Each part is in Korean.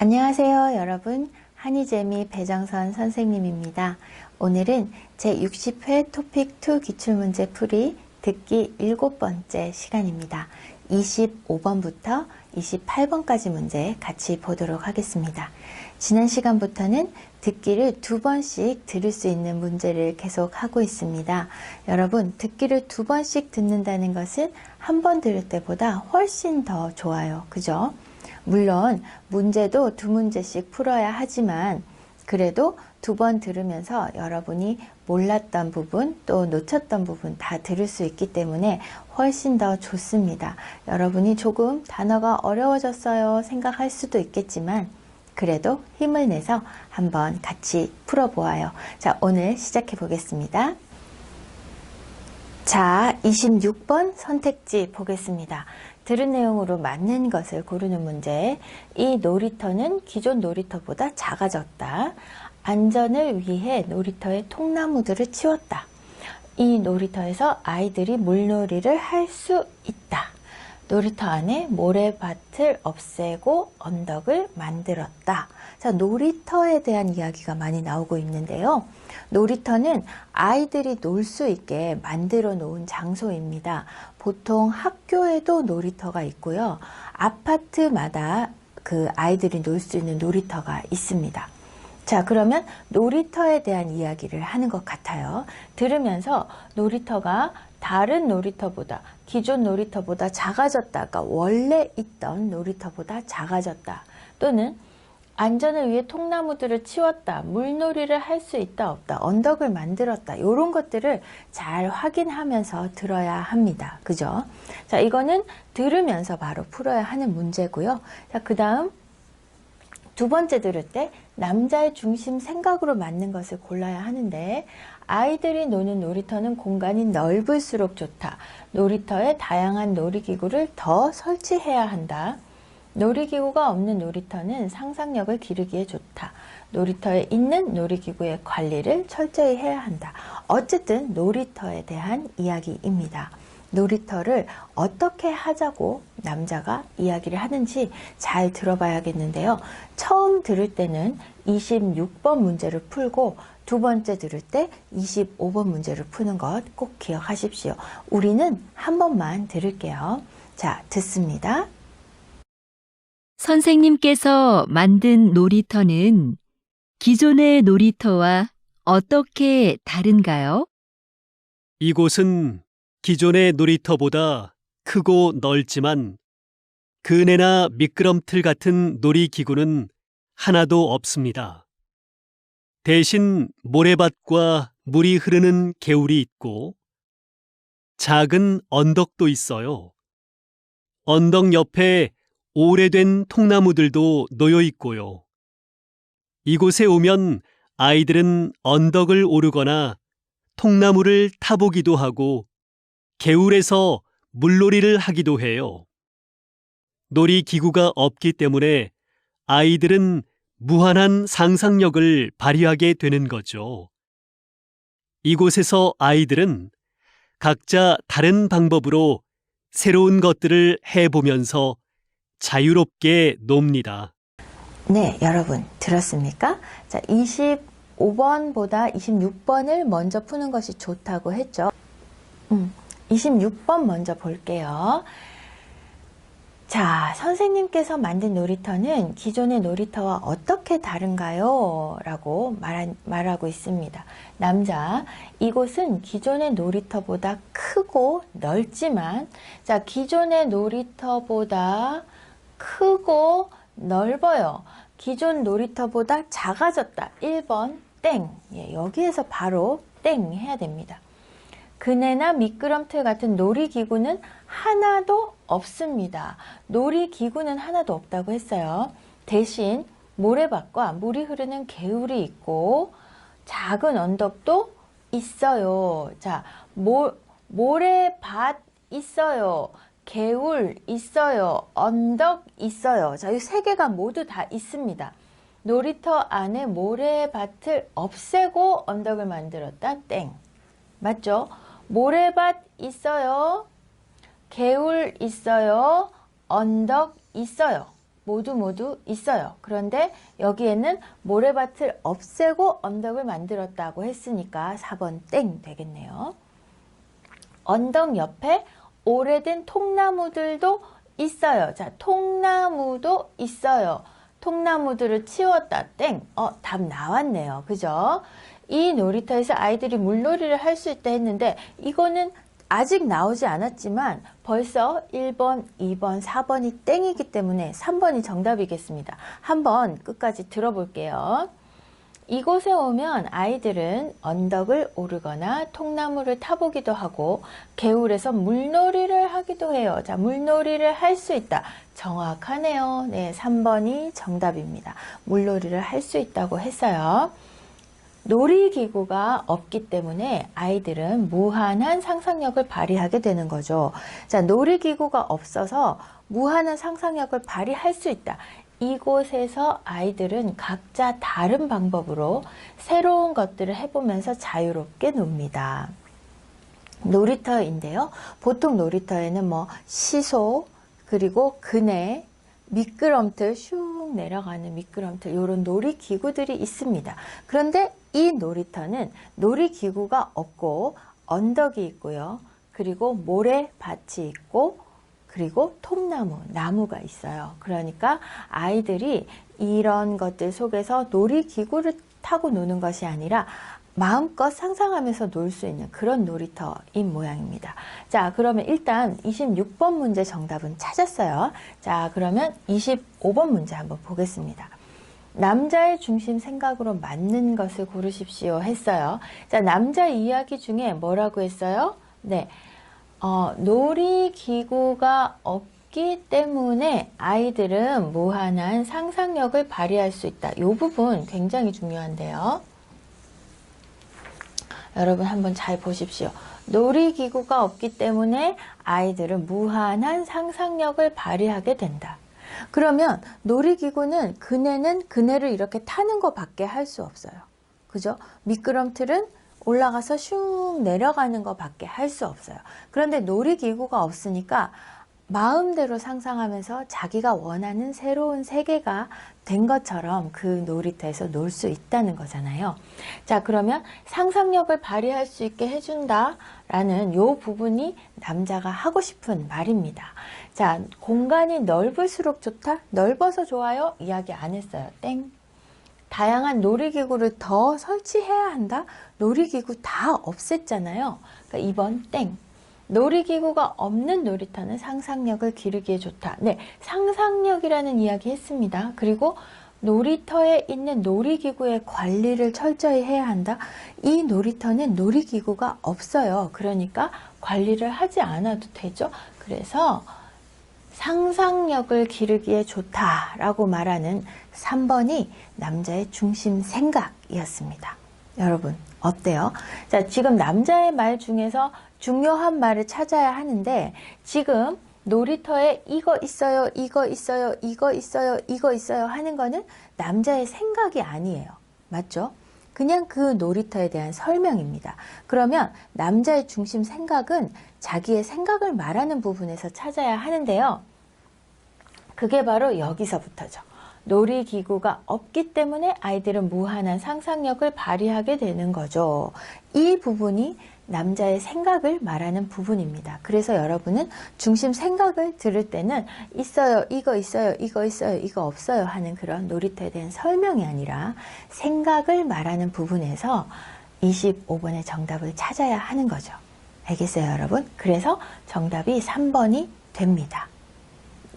안녕하세요, 여러분. 한이재미 배정선 선생님입니다. 오늘은 제60회 토픽2 기출문제 풀이 듣기 7번째 시간입니다. 25번부터 28번까지 문제 같이 보도록 하겠습니다. 지난 시간부터는 듣기를 2번씩 들을 수 있는 문제를 계속 하고 있습니다. 여러분, 듣기를 2번씩 듣는다는 것은 한 번 들을 때보다 훨씬 더 좋아요. 그죠? 물론 문제도 2문제씩 풀어야 하지만 그래도 2번 들으면서 여러분이 몰랐던 부분 또 놓쳤던 부분 다 들을 수 있기 때문에 훨씬 더 좋습니다. 여러분이 조금 단어가 어려워졌어요 생각할 수도 있겠지만 그래도 힘을 내서 한번 같이 풀어보아요. 자, 오늘 시작해 보겠습니다. 자, 26번 선택지 보겠습니다. 들은 내용으로 맞는 것을 고르는 문제. 이 놀이터는 기존 놀이터보다 작아졌다. 안전을 위해 놀이터의 통나무들을 치웠다. 이 놀이터에서 아이들이 물놀이를 할 수 있다. 놀이터 안에 모래밭을 없애고 언덕을 만들었다. 자, 놀이터에 대한 이야기가 많이 나오고 있는데요. 놀이터는 아이들이 놀 수 있게 만들어 놓은 장소입니다. 보통 학교에도 놀이터가 있고요. 아파트마다 그 아이들이 놀 수 있는 놀이터가 있습니다. 자, 그러면 놀이터에 대한 이야기를 하는 것 같아요. 들으면서 놀이터가 다른 놀이터보다 기존 놀이터보다 작아졌다가 원래 있던 놀이터보다 작아졌다. 또는 안전을 위해 통나무들을 치웠다. 물놀이를 할 수 있다 없다. 언덕을 만들었다. 이런 것들을 잘 확인하면서 들어야 합니다. 그죠? 자, 이거는 들으면서 바로 풀어야 하는 문제고요. 자, 그 다음 2번째 들을 때 남자의 중심 생각으로 맞는 것을 골라야 하는데 아이들이 노는 놀이터는 공간이 넓을수록 좋다. 놀이터에 다양한 놀이기구를 더 설치해야 한다. 놀이기구가 없는 놀이터는 상상력을 기르기에 좋다. 놀이터에 있는 놀이기구의 관리를 철저히 해야 한다. 어쨌든 놀이터에 대한 이야기입니다. 놀이터를 어떻게 하자고 남자가 이야기를 하는지 잘 들어봐야겠는데요. 처음 들을 때는 26번 문제를 풀고 2번째 들을 때 25번 문제를 푸는 것 꼭 기억하십시오. 우리는 한 번만 들을게요. 자, 듣습니다. 선생님께서 만든 놀이터는 기존의 놀이터와 어떻게 다른가요? 이곳은 기존의 놀이터보다 크고 넓지만 그네나 미끄럼틀 같은 놀이기구는 하나도 없습니다. 대신 모래밭과 물이 흐르는 개울이 있고 작은 언덕도 있어요. 언덕 옆에 오래된 통나무들도 놓여 있고요. 이곳에 오면 아이들은 언덕을 오르거나 통나무를 타보기도 하고 개울에서 물놀이를 하기도 해요. 놀이기구가 없기 때문에 아이들은 무한한 상상력을 발휘하게 되는 거죠. 이곳에서 아이들은 각자 다른 방법으로 새로운 것들을 해보면서 자유롭게 놉니다. 네, 여러분 들었습니까? 자, 25번보다 26번을 먼저 푸는 것이 좋다고 했죠. 26번 먼저 볼게요. 자, 선생님께서 만든 놀이터는 기존의 놀이터와 어떻게 다른가요? 라고 말하고 있습니다. 남자, 이곳은 기존의 놀이터보다 크고 넓지만, 자, 기존의 놀이터보다 크고 넓어요. 기존 놀이터보다 작아졌다. 1번 땡. 예, 여기에서 바로 땡 해야 됩니다. 그네나 미끄럼틀 같은 놀이기구는 하나도 없습니다. 놀이기구는 하나도 없다고 했어요. 대신 모래밭과 물이 흐르는 개울이 있고 작은 언덕도 있어요. 자, 모래밭 있어요. 개울 있어요. 언덕 있어요. 자, 이 3개가 모두 다 있습니다. 놀이터 안에 모래밭을 없애고 언덕을 만들었다. 땡. 맞죠? 모래밭 있어요. 개울 있어요. 언덕 있어요. 모두 있어요. 그런데 여기에는 모래밭을 없애고 언덕을 만들었다고 했으니까 4번 땡 되겠네요. 언덕 옆에 오래된 통나무들도 있어요. 자, 통나무도 있어요. 통나무들을 치웠다. 땡. 답 나왔네요. 그죠? 이 놀이터에서 아이들이 물놀이를 할 수 있다 했는데 이거는 아직 나오지 않았지만 벌써 1번, 2번, 4번이 땡이기 때문에 3번이 정답이겠습니다. 한번 끝까지 들어볼게요. 이곳에 오면 아이들은 언덕을 오르거나 통나무를 타보기도 하고 개울에서 물놀이를 하기도 해요. 자, 물놀이를 할 수 있다. 정확하네요. 네, 3번이 정답입니다. 물놀이를 할 수 있다고 했어요. 놀이기구가 없기 때문에 아이들은 무한한 상상력을 발휘하게 되는 거죠. 자, 놀이기구가 없어서 무한한 상상력을 발휘할 수 있다. 이곳에서 아이들은 각자 다른 방법으로 새로운 것들을 해보면서 자유롭게 놉니다. 놀이터인데요. 보통 놀이터에는 시소, 그리고 그네, 미끄럼틀, 슉 내려가는 미끄럼틀, 이런 놀이기구들이 있습니다. 그런데 이 놀이터는 놀이기구가 없고 언덕이 있고요. 그리고 모래밭이 있고 그리고 통나무, 나무가 있어요. 그러니까 아이들이 이런 것들 속에서 놀이기구를 타고 노는 것이 아니라 마음껏 상상하면서 놀 수 있는 그런 놀이터인 모양입니다. 자, 그러면 일단 26번 문제 정답은 찾았어요. 자, 그러면 25번 문제 한번 보겠습니다. 남자의 중심 생각으로 맞는 것을 고르십시오 했어요. 자, 남자 이야기 중에 뭐라고 했어요? 네. 놀이기구가 없기 때문에 아이들은 무한한 상상력을 발휘할 수 있다. 이 부분 굉장히 중요한데요. 여러분 한번 잘 보십시오. 놀이기구가 없기 때문에 아이들은 무한한 상상력을 발휘하게 된다. 그러면 놀이기구는 그네는 그네를 이렇게 타는 것밖에 할 수 없어요. 그죠? 미끄럼틀은 올라가서 슝 내려가는 것밖에 할 수 없어요. 그런데 놀이기구가 없으니까 마음대로 상상하면서 자기가 원하는 새로운 세계가 된 것처럼 그 놀이터에서 놀 수 있다는 거잖아요. 자, 그러면 상상력을 발휘할 수 있게 해준다라는 요 부분이 남자가 하고 싶은 말입니다. 자, 공간이 넓을수록 좋다? 넓어서 좋아요? 이야기 안 했어요. 땡. 다양한 놀이기구를 더 설치해야 한다? 놀이기구 다 없앴잖아요. 그러니까 2번 땡. 놀이기구가 없는 놀이터는 상상력을 기르기에 좋다. 네, 상상력이라는 이야기 했습니다. 그리고 놀이터에 있는 놀이기구의 관리를 철저히 해야 한다. 이 놀이터는 놀이기구가 없어요. 그러니까 관리를 하지 않아도 되죠. 그래서 상상력을 기르기에 좋다라고 말하는 3번이 남자의 중심 생각이었습니다. 여러분 어때요? 자, 지금 남자의 말 중에서 중요한 말을 찾아야 하는데 지금 놀이터에 이거 있어요, 이거 있어요, 이거 있어요, 이거 있어요 하는 거는 남자의 생각이 아니에요. 맞죠? 그냥 그 놀이터에 대한 설명입니다. 그러면 남자의 중심 생각은 자기의 생각을 말하는 부분에서 찾아야 하는데요. 그게 바로 여기서부터죠. 놀이기구가 없기 때문에 아이들은 무한한 상상력을 발휘하게 되는 거죠. 이 부분이 남자의 생각을 말하는 부분입니다. 그래서 여러분은 중심 생각을 들을 때는 있어요, 이거 있어요, 이거 있어요, 이거 없어요 하는 그런 놀이터에 대한 설명이 아니라 생각을 말하는 부분에서 25번의 정답을 찾아야 하는 거죠. 알겠어요, 여러분? 그래서 정답이 3번이 됩니다.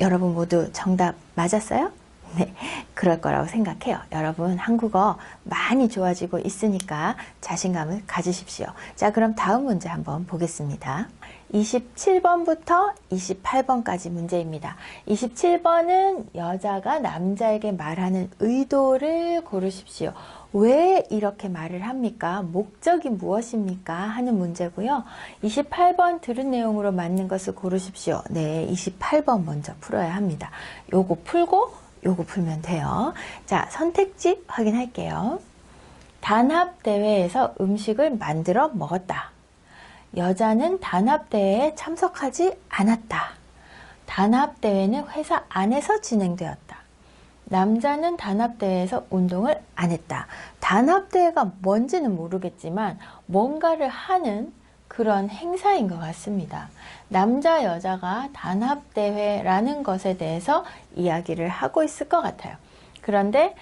여러분 모두 정답 맞았어요? 네, 그럴 거라고 생각해요. 여러분 한국어 많이 좋아지고 있으니까 자신감을 가지십시오. 자, 그럼 다음 문제 한번 보겠습니다. 27번부터 28번까지 문제입니다. 27번은 여자가 남자에게 말하는 의도를 고르십시오. 왜 이렇게 말을 합니까? 목적이 무엇입니까? 하는 문제고요. 28번 들은 내용으로 맞는 것을 고르십시오. 네, 28번 먼저 풀어야 합니다. 요거 풀고 요거 풀면 돼요. 자, 선택지 확인할게요. 단합대회에서 음식을 만들어 먹었다. 여자는 단합대회에 참석하지 않았다. 단합대회는 회사 안에서 진행되었다. 남자는 단합대회에서 운동을 안 했다. 단합대회가 뭔지는 모르겠지만 뭔가를 하는 그런 행사인 것 같습니다. 남자, 여자가 단합대회라는 것에 대해서 이야기를 하고 있을 것 같아요. 그런데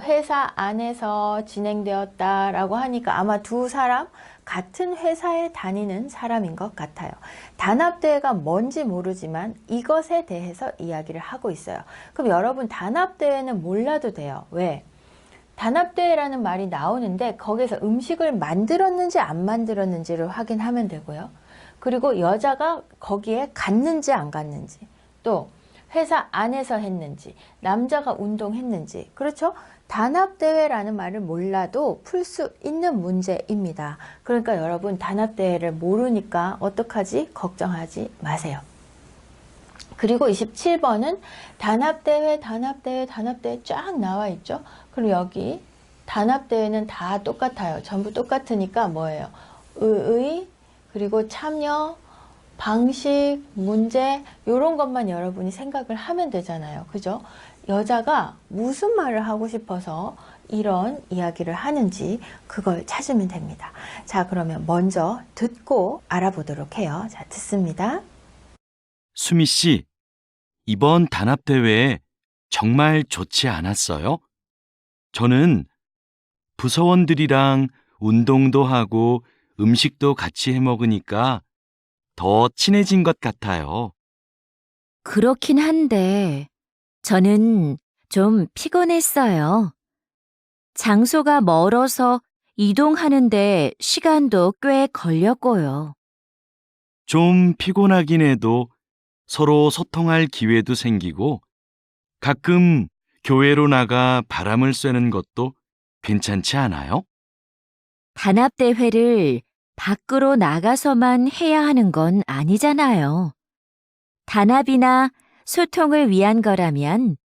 회사 안에서 진행되었다라고 하니까 아마 두 사람 같은 회사에 다니는 사람인 것 같아요. 단합대회가 뭔지 모르지만 이것에 대해서 이야기를 하고 있어요. 그럼 여러분 단합대회는 몰라도 돼요. 왜? 단합대회라는 말이 나오는데 거기서 음식을 만들었는지 안 만들었는지를 확인하면 되고요. 그리고 여자가 거기에 갔는지 안 갔는지, 또 회사 안에서 했는지, 남자가 운동했는지, 그렇죠? 단합대회라는 말을 몰라도 풀 수 있는 문제입니다. 그러니까 여러분 단합대회를 모르니까 어떡하지? 걱정하지 마세요. 그리고 27번은 단합대회 쫙 나와 있죠. 그리고 여기 단합대회는 다 똑같아요. 전부 똑같으니까 뭐예요? 의, 그리고 참여, 방식, 문제 이런 것만 여러분이 생각을 하면 되잖아요. 그죠? 여자가 무슨 말을 하고 싶어서 이런 이야기를 하는지 그걸 찾으면 됩니다. 자, 그러면 먼저 듣고 알아보도록 해요. 자, 듣습니다. 수미 씨, 이번 단합대회 정말 좋지 않았어요? 저는 부서원들이랑 운동도 하고 음식도 같이 해 먹으니까 더 친해진 것 같아요. 그렇긴 한데 저는 좀 피곤했어요. 장소가 멀어서 이동하는데 시간도 꽤 걸렸고요. 좀 피곤하긴 해도 서로 소통할 기회도 생기고 가끔 교회로 나가 바람을 쐬는 것도 괜찮지 않아요? 단합대회를 밖으로 나가서만 해야 하는 건 아니잖아요. 단합이나 소통을 위한 거라면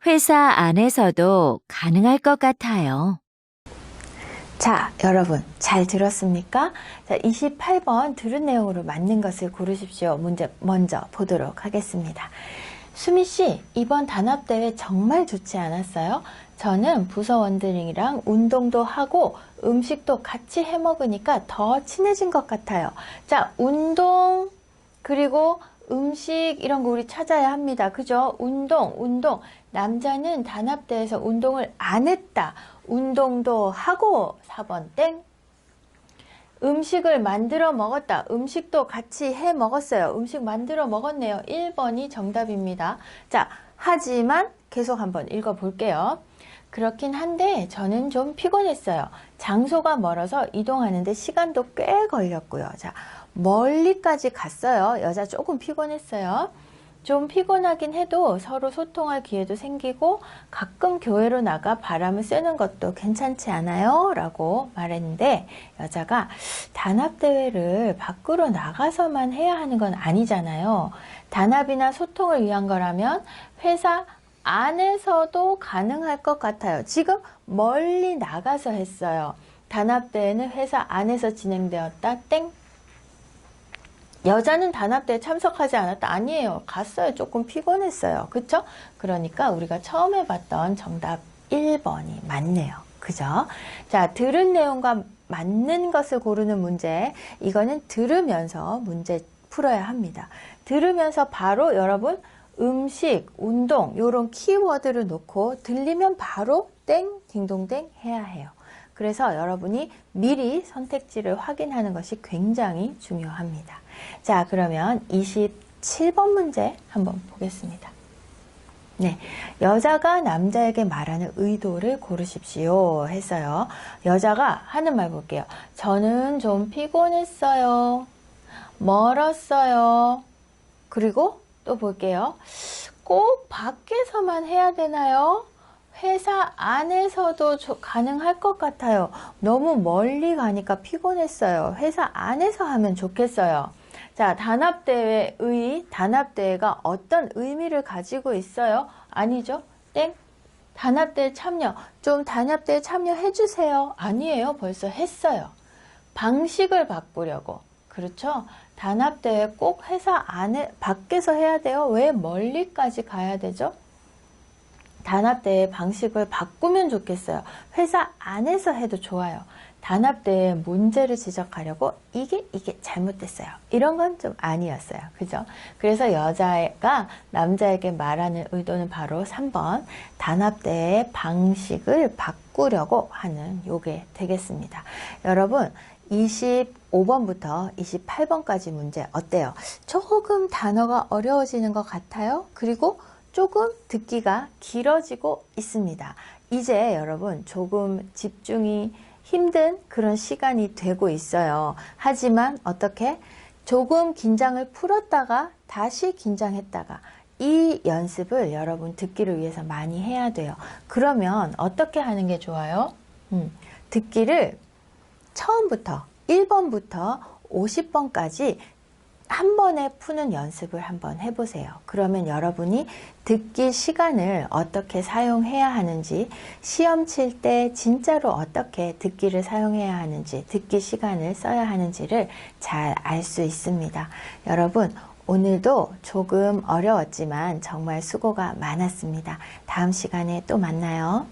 회사 안에서도 가능할 것 같아요. 자, 여러분 잘 들었습니까? 자, 28번 들은 내용으로 맞는 것을 고르십시오. 문제 먼저 보도록 하겠습니다. 수미 씨, 이번 단합대회 정말 좋지 않았어요? 저는 부서원들이랑 운동도 하고 음식도 같이 해 먹으니까 더 친해진 것 같아요. 자, 운동 그리고 음식 이런 거 우리 찾아야 합니다. 그죠? 운동. 남자는 단합대회에서 운동을 안 했다. 운동도 하고 4번 땡. 음식을 만들어 먹었다. 음식도 같이 해 먹었어요. 음식 만들어 먹었네요. 1번이 정답입니다. 자, 하지만 계속 한번 읽어볼게요. 그렇긴 한데 저는 좀 피곤했어요. 장소가 멀어서 이동하는데 시간도 꽤 걸렸고요. 자, 멀리까지 갔어요. 여자 조금 피곤했어요. 좀 피곤하긴 해도 서로 소통할 기회도 생기고 가끔 교회로 나가 바람을 쐬는 것도 괜찮지 않아요? 라고 말했는데 여자가 단합대회를 밖으로 나가서만 해야 하는 건 아니잖아요. 단합이나 소통을 위한 거라면 회사 안에서도 가능할 것 같아요. 지금 멀리 나가서 했어요. 단합대회는 회사 안에서 진행되었다. 땡. 여자는 단합대회 참석하지 않았다. 아니에요. 갔어요. 조금 피곤했어요. 그쵸? 그러니까 우리가 처음에 봤던 정답 1번이 맞네요. 그죠? 자, 들은 내용과 맞는 것을 고르는 문제. 이거는 들으면서 문제 풀어야 합니다. 들으면서 바로 여러분 음식, 운동 이런 키워드를 놓고 들리면 바로 땡, 딩동댕 해야 해요. 그래서 여러분이 미리 선택지를 확인하는 것이 굉장히 중요합니다. 자, 그러면 27번 문제 한번 보겠습니다. 네, 여자가 남자에게 말하는 의도를 고르십시오 했어요. 여자가 하는 말 볼게요. 저는 좀 피곤했어요. 멀었어요. 그리고 또 볼게요. 꼭 밖에서만 해야 되나요? 회사 안에서도 가능할 것 같아요. 너무 멀리 가니까 피곤했어요. 회사 안에서 하면 좋겠어요. 자, 단합대회가 어떤 의미를 가지고 있어요? 아니죠? 땡. 단합대회 참여. 좀 단합대회 참여해 주세요. 아니에요. 벌써 했어요. 방식을 바꾸려고. 그렇죠? 단합대회 꼭 회사 안에, 밖에서 해야 돼요. 왜 멀리까지 가야 되죠? 단합대회 방식을 바꾸면 좋겠어요. 회사 안에서 해도 좋아요. 단합대회 문제를 지적하려고 이게 잘못됐어요. 이런 건 좀 아니었어요. 그죠? 그래서 여자가 남자에게 말하는 의도는 바로 3번 단합대회 방식을 바꾸려고 하는 요게 되겠습니다. 여러분 25번부터 28번까지 문제 어때요? 조금 단어가 어려워지는 것 같아요. 그리고 조금 듣기가 길어지고 있습니다. 이제 여러분 조금 집중이 힘든 그런 시간이 되고 있어요. 하지만 어떻게? 조금 긴장을 풀었다가 다시 긴장했다가 이 연습을 여러분 듣기를 위해서 많이 해야 돼요. 그러면 어떻게 하는 게 좋아요? 듣기를 처음부터 1번부터 50번까지 한 번에 푸는 연습을 한번 해보세요. 그러면 여러분이 듣기 시간을 어떻게 사용해야 하는지, 시험 칠 때 진짜로 어떻게 듣기를 사용해야 하는지, 듣기 시간을 써야 하는지를 잘 알 수 있습니다. 여러분, 오늘도 조금 어려웠지만 정말 수고가 많았습니다. 다음 시간에 또 만나요.